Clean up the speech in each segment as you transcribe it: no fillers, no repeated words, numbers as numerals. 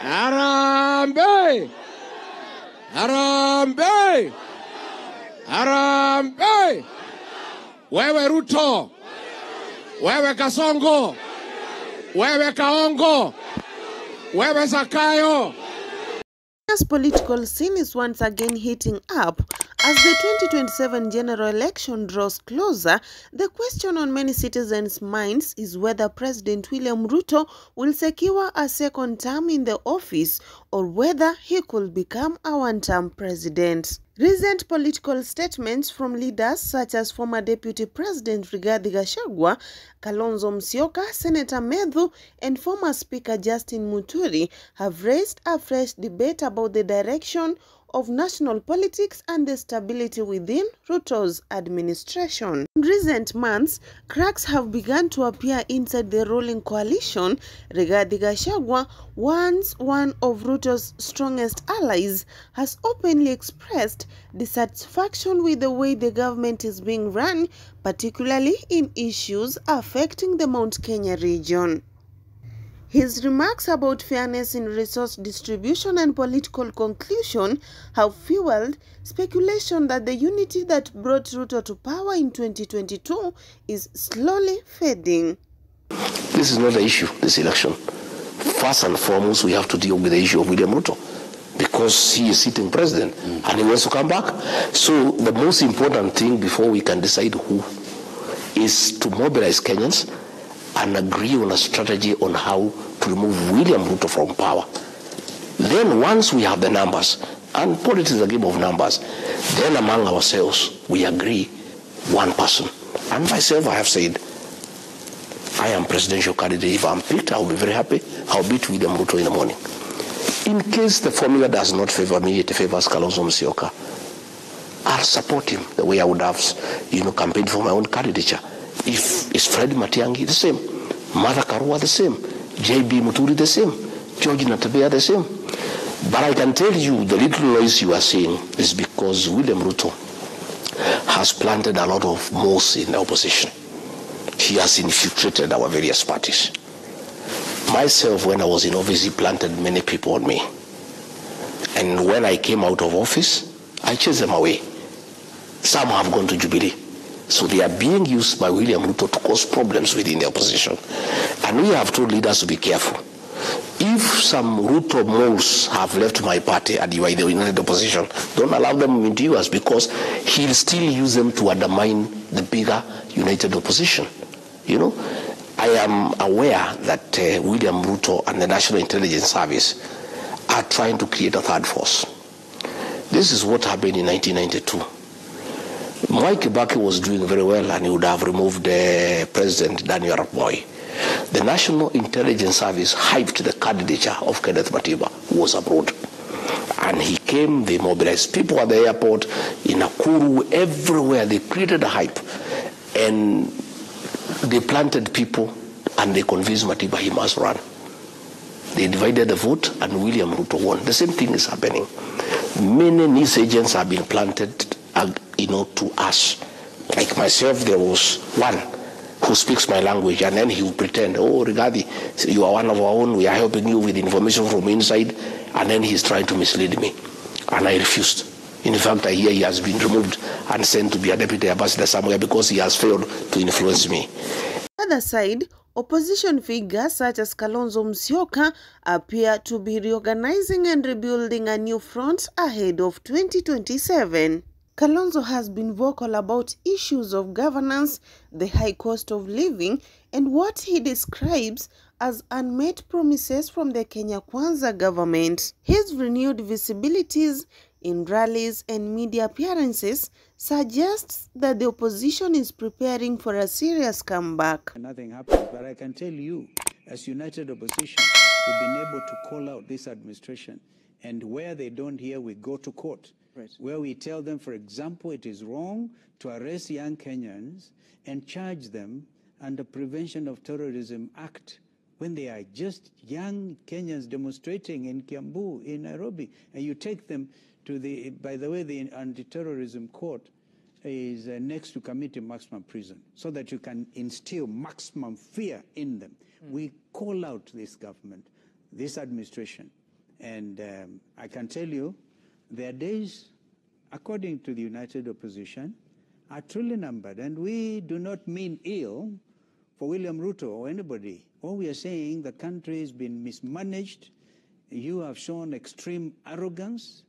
Harambee! Harambee! Harambee! Wewe Ruto! Wewe Kasongo! Wewe Kaongo! Wewe Zakayo! Kenya's political scene is once again heating up. As the 2027 general election draws closer, the question on many citizens' minds is whether President William Ruto will secure a second term in the office or whether he could become a one-term president. Recent political statements from leaders such as former Deputy President Rigathi Gachagua, Kalonzo Musyoka, Senator Medhu, and former Speaker Justin Muturi have raised a fresh debate about the direction of national politics and the stability within Ruto's administration. In recent months, cracks have begun to appear inside the ruling coalition. Rigathi Gachagua, once one of Ruto's strongest allies, has openly expressed dissatisfaction with the way the government is being run, particularly in issues affecting the Mount Kenya region. His remarks about fairness in resource distribution and political conclusion have fueled speculation that the unity that brought Ruto to power in 2022 is slowly fading. This is not the issue, this election. First and foremost, we have to deal with the issue of William Ruto because he is sitting president and he wants to come back. So the most important thing before we can decide who is to mobilize Kenyans and agree on a strategy on how to remove William Ruto from power. Then once we have the numbers, and politics is a game of numbers, then among ourselves we agree one person. And myself, I have said, I am presidential candidate. If I'm picked, I'll be very happy. I'll beat William Ruto in the morning. In case the formula does not favor me, it favors Kalonzo Musyoka, I'll support him the way I would have, campaigned for my own candidature. If it's Fred Matiang'i, the same. Martha Karua, the same. J.B. Muturi, the same. George Natabea, the same. But I can tell you, the little noise you are seeing is because William Ruto has planted a lot of moss in the opposition. He has infiltrated our various parties. Myself, when I was in office, he planted many people on me. And when I came out of office, I chased them away. Some have gone to Jubilee. So they are being used by William Ruto to cause problems within the opposition. And we have told leaders to be careful. If some Ruto moles have left my party and you are in the united opposition, don't allow them into yours because he'll still use them to undermine the bigger united opposition. I am aware that William Ruto and the National Intelligence Service are trying to create a third force. This is what happened in 1992. Mwai Kibaki was doing very well and he would have removed President Daniel Arap Moi. The National Intelligence Service hyped the candidature of Kenneth Matiba, who was abroad. And he came, they mobilized people at the airport, in Nakuru, everywhere. They created a hype. And they planted people and they convinced Matiba he must run. They divided the vote and William Ruto won. The same thing is happening. Many news agents have been planted to us. Like myself, there was one who speaks my language, and then he will pretend, oh, Rigathi, you are one of our own, we are helping you with information from inside, and then he's trying to mislead me. And I refused. In fact, I hear he has been removed and sent to be a deputy ambassador somewhere because he has failed to influence me. On the other side, opposition figures such as Kalonzo Musyoka appear to be reorganizing and rebuilding a new front ahead of 2027. Kalonzo has been vocal about issues of governance, the high cost of living, and what he describes as unmet promises from the Kenya Kwanza government. His renewed visibilities in rallies and media appearances suggests that the opposition is preparing for a serious comeback. Nothing happens, but I can tell you, as united opposition, we've been able to call out this administration, and where they don't hear, we go to court. Right. Where we tell them, for example, it is wrong to arrest young Kenyans and charge them under Prevention of Terrorism Act when they are just young Kenyans demonstrating in Kiambu, in Nairobi, and you take them to the, by the way, the anti-terrorism court is next to committing maximum prison so that you can instill maximum fear in them. We call out this government, this administration, And I can tell you, their days, according to the United Opposition, are truly numbered. And we do not mean ill for William Ruto or anybody. All we are saying, the country has been mismanaged. You have shown extreme arrogance,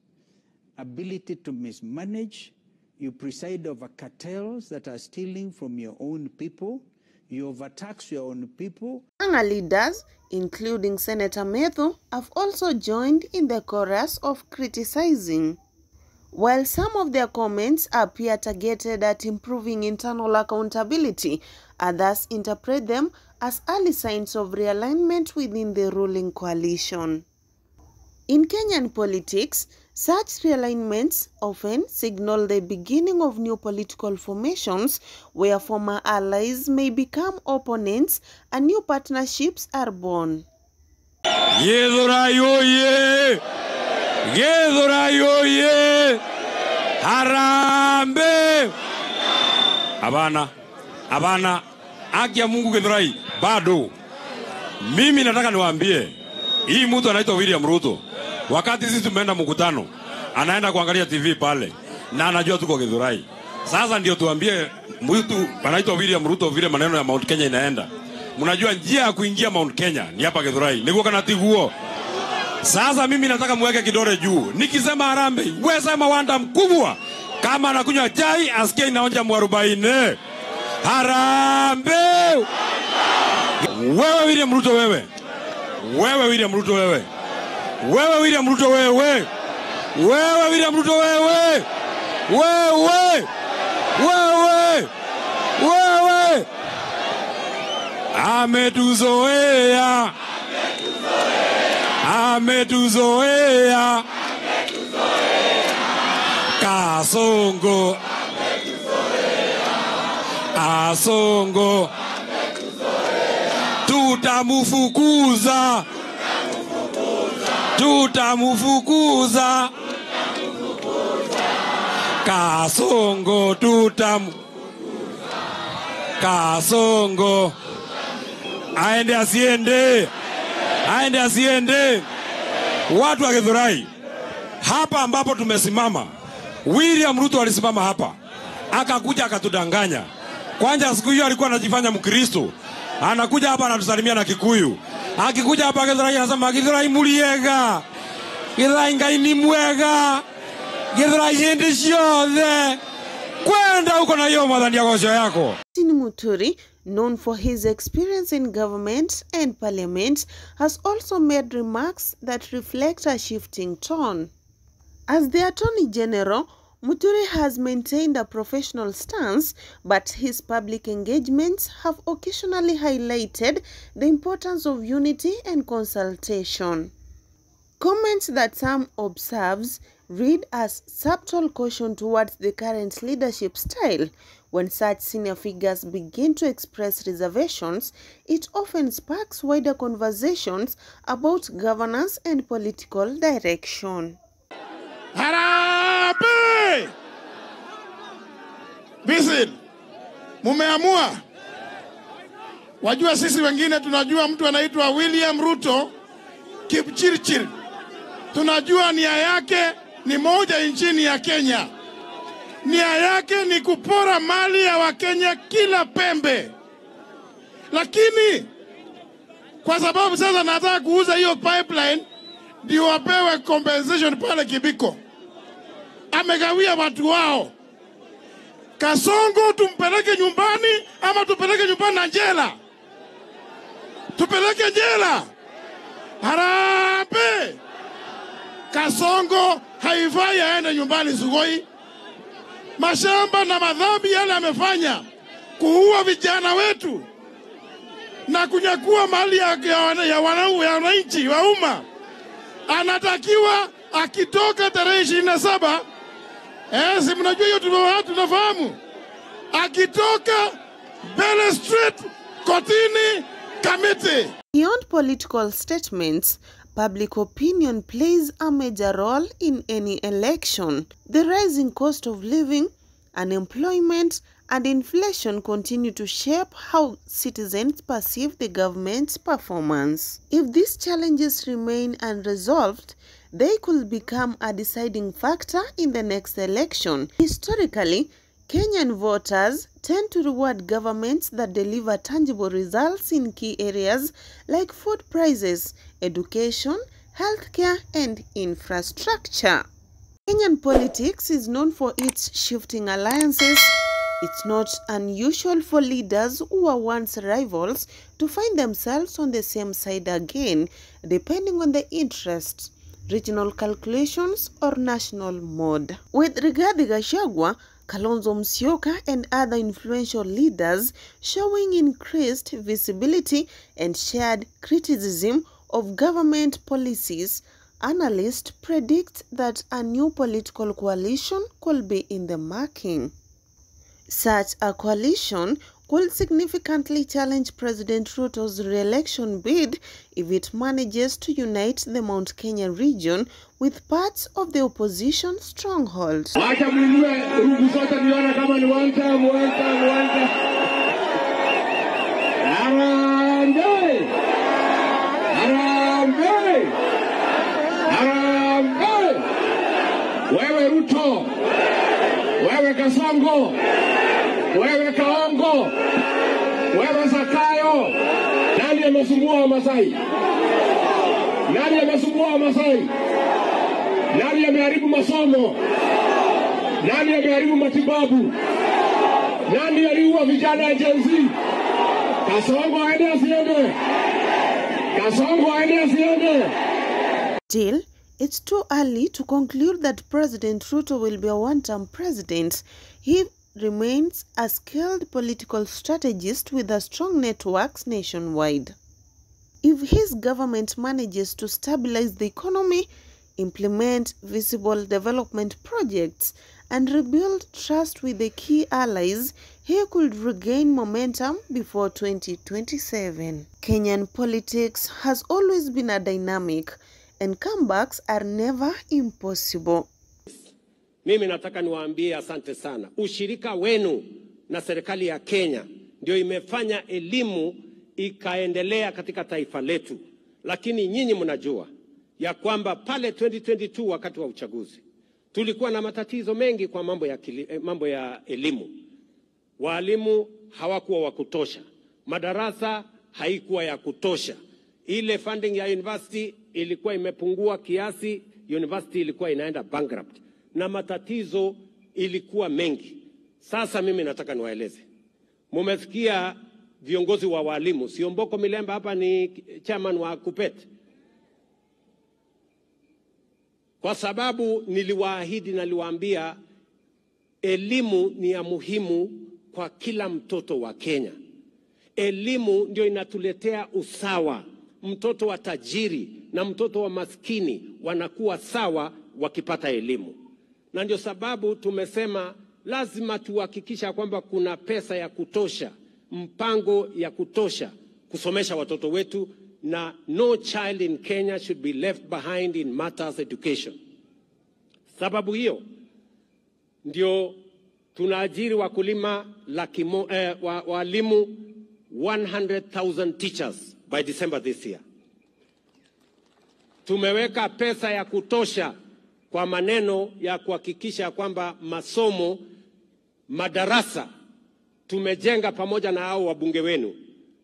ability to mismanage. You preside over cartels that are stealing from your own people. You overtax your own people. Anga leaders, including Senator Methu, have also joined in the chorus of criticizing. While some of their comments appear targeted at improving internal accountability, others interpret them as early signs of realignment within the ruling coalition. In Kenyan politics, such realignments often signal the beginning of new political formations where former allies may become opponents and new partnerships are born. Githurai oye! Githurai oye! Harambe! Abana, haki ya Mungu Githurai, bado. Mimi nataka niwaambie, hii mtu anaitwa William Ruto. Wakati sisi tumeenda mkutano, anaenda kuangalia TV pale, na anajua tuko Githurai. Sasa ndio tuambie mtu anaitwa William Ruto vile maneno ya Mount Kenya inaenda. Mnajua njia ya kuingia Mount Kenya ni hapa Githurai. Niko kana tiguo. Sasa mimi nataka muweke kidole juu. Nikisema Harambee, wewe sema Wanda mkubwa. Kama anakunywa chai asikie inaonja mwarobaini. Harambee! Wewe William Ruto wewe. Wewe William Ruto wewe. Wewe William Ruto wewe. Wewe William Ruto wewe. Wewe. Wewe. Wewe. Ametuzoea. Ametuzoea. Kasongo. Asongo. Tutamufukuza. Tutamufukuza. Kasongo Kasongo. Aende asiende. Aende asiende. Watu wa Githurai, hapa ambapo tumesimama, William Ruto alisimama hapa, akakuja akatudanganya. Kwanza siku hiyo alikuwa anajifanya Mkristo, anakuja hapa anatusalimia na Kikuyu. Akikuja hapa Githurai anasema Githurai muliega, Githurai ngai ni mwega, Githurai hindi ciothe, kwenda huko na hiyo mwathani ya gosho yako. Justin Muturi, known for his experience in government and parliament, has also made remarks that reflect a shifting tone. As the Attorney General, Muturi has maintained a professional stance, but his public engagements have occasionally highlighted the importance of unity and consultation. Comments that some observes read as subtle caution towards the current leadership style. When such senior figures begin to express reservations, it often sparks wider conversations about governance and political direction. Harambee! Bisil, mumeamua. Wajua sisi wengine tunajua mtu anaitwa William Ruto Kipchirchir. Tunajua nia yake ni moja nchini ya Kenya. Nia yake ni kupora mali ya Wakenya kila pembe. Lakini kwa sababu sasa nataka kuuza hiyo pipeline, ndio wapewe compensation pale Kibiko. Amegawia watu wao. Kasongo tumpeleke nyumbani ama tupeleke nyumbani na jela? Tupeleke jela. Harambee! Kasongo haifai aende nyumbani Sugoi. Mashamba na madhambi yale amefanya, kuua vijana wetu na kunyakua mali ya wananchi wa umma, anatakiwa akitoka tarehe 27, si mnajua hiyo tunafahamu, akitoka Bell Street kotini Kamiti. Beyond political statements, public opinion plays a major role in any election. The rising cost of living, unemployment, and inflation continue to shape how citizens perceive the government's performance. If these challenges remain unresolved, they could become a deciding factor in the next election. Historically, Kenyan voters tend to reward governments that deliver tangible results in key areas like food prices, education, healthcare, and infrastructure. Kenyan politics is known for its shifting alliances. It's not unusual for leaders who were once rivals to find themselves on the same side again, depending on the interests, regional calculations, or national mood. With Rigathi Gachagua, Kalonzo Musyoka, and other influential leaders showing increased visibility and shared criticism of government policies, analysts predict that a new political coalition could be in the making. Such a coalition could significantly challenge President Ruto's re-election bid if it manages to unite the Mount Kenya region with parts of the opposition stronghold. Wewe Ruto, wewe Kasongo, wewe Kaongo, wewe Zakayo, nani amesumbua Wamasai? Nani amesumbua Wamasai? Nani ameharibu masomo? Nani ameharibu matibabu? Nani aliua vijana ya Gen Z? Kasongo aende asiende? Kasongo aende asiende? Still, it's too early to conclude that President Ruto will be a one-term president. He remains a skilled political strategist with a strong networks nationwide. If his government manages to stabilize the economy, implement visible development projects, and rebuild trust with the key allies, he could regain momentum before 2027. Kenyan politics has always been a dynamic, and comebacks are never impossible. Mimi nataka niwaambie asante sana. Ushirika wenu na serikali ya Kenya ndio imefanya elimu ikaendelea katika taifa letu. Lakini nyinyi mnajua ya kwamba pale 2022 wakati wa uchaguzi tulikuwa na matatizo mengi kwa mambo ya elimu. Walimu hawakuwa wa kutosha. Madarasa haikuwa ya kutosha. Ile funding ya university ilikuwa imepungua kiasi, university ilikuwa inaenda bankrupt. Na matatizo ilikuwa mengi. Sasa mimi nataka niwaeleze. Mumesikia viongozi wa walimu. Siomboko Milemba hapa ni chairman wa KUPPET. Kwa sababu niliwaahidi na niliwaambia elimu ni ya muhimu kwa kila mtoto wa Kenya. Elimu ndio inatuletea usawa. Mtoto wa tajiri na mtoto wa maskini wanakuwa sawa wakipata elimu. Na ndio sababu tumesema lazima tuhakikisha kwamba kuna pesa ya kutosha, mpango ya kutosha kusomesha watoto wetu, na no child in Kenya should be left behind in matters education. Sababu hiyo ndio tunaajiri wakulima walimu 100,000 teachers by December this year. Tumeweka pesa ya kutosha kwa maneno ya kuhakikisha kwamba masomo, madarasa, tumejenga pamoja na hao wabunge wenu.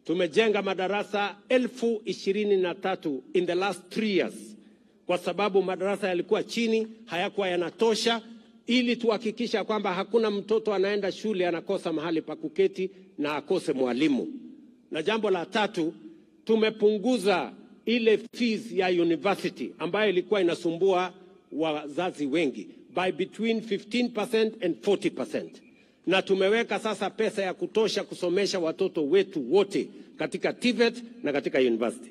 Tumejenga madarasa 23,000 in the last 3 years. Kwa sababu madarasa yalikuwa chini, hayakuwa yanatosha, ili tuhakikisha kwamba hakuna mtoto anaenda shule anakosa mahali pa kuketi na akose mwalimu. Na jambo la tatu, tumepunguza ile fees ya university ambayo ilikuwa inasumbua wazazi wengi by between 15% and 40%. Na tumeweka sasa pesa ya kutosha kusomesha watoto wetu wote katika TVET na katika university.